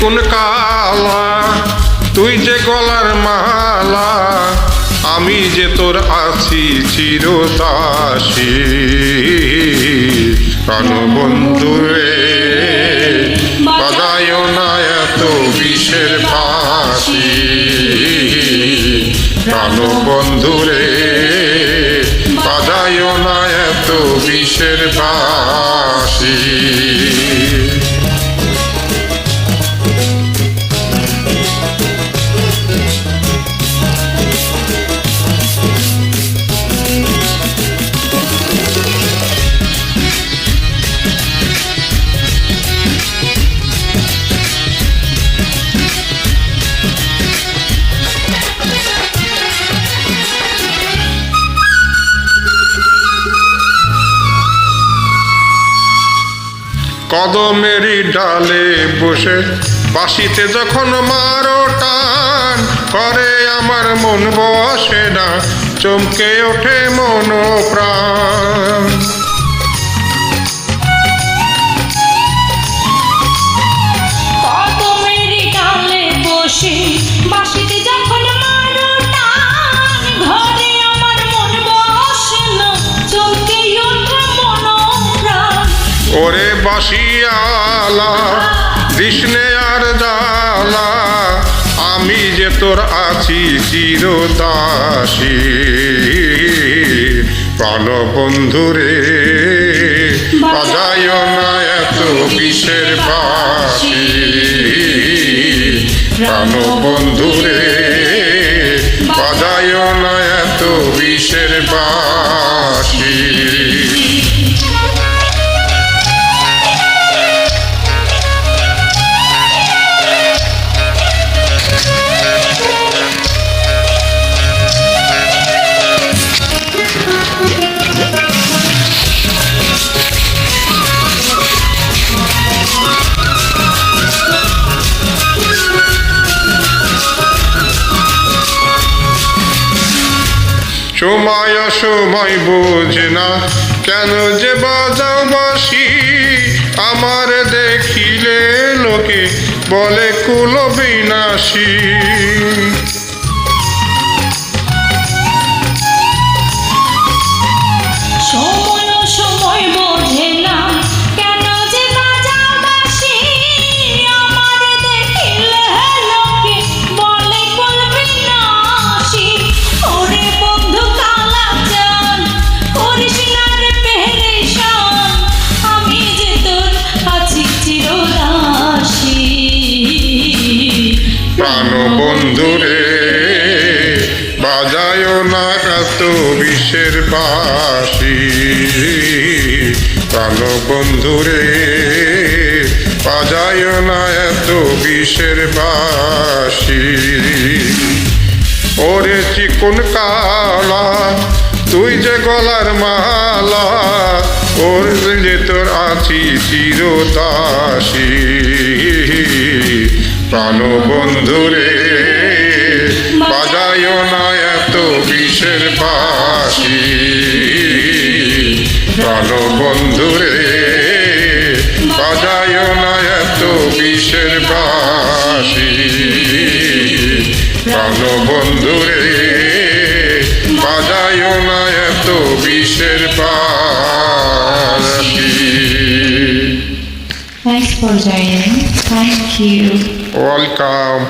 চিকন কালা, তুই যে গলার মালা, আমি যে তোর আছি চিরদাসী। প্রাণবন্ধু রে বাজায় না এত বিষের বাঁশি। প্রাণবন্ধু রে বাজায় না এত বিষের বাঁশি। কদমেরই ডালে বসে বাঁশিতে যখন মারো টান, করে আমার মন বসে না, চমকে ওঠে মন প্রাণ। কদমেরই ডালে বসে বাঁশিতে যখন মারো টান, ঘরে আমার মন বসে না, চমকে ওঠে মন প্রাণ। ওরে বাঁশিয়ালা কৃষ্ণে আর জালা, আমি যে তোর আছি চিরদাসী। প্রাণবন্ধু রে বাজায় না এত বিষের বাঁশি। প্রাণবন্ধু রে বাজায় না এত বিষের বাঁশি। সময় সময় বোঝে না কেন যে বাজাও বাঁশি, আমার দেখিলে লোকে বলে কুল বিনাশী। সময় সময় বোঝে না কেন যে বাজাও বাঁশি, আমার দেখিলে লোকে বলে কুল বিনাশী। ওরে বন্ধু কালা চাঁদ, করিস না রে পেরেশান, আমি যে তোর আছি চিরদাসী। প্রাণবন্ধু রে বাজায় না এত বিষের বাঁশি। প্রাণবন্ধু রে বাজায় না এত বিষের বাঁশি। ওরে চিকন কালা, তুই যে গলার মালা, ওর যে তোর আছি চিরদাসী। প্রাণবন্ধু রে বাজায় না এত বিষের বাঁশি। প্রাণবন্ধু রে বাজায় না এত বিষের বাঁশি। প্রাণবন্ধু রে বাজায় না এত বিষের বাঁশি। Thanks for joining. Thank you. Welcome.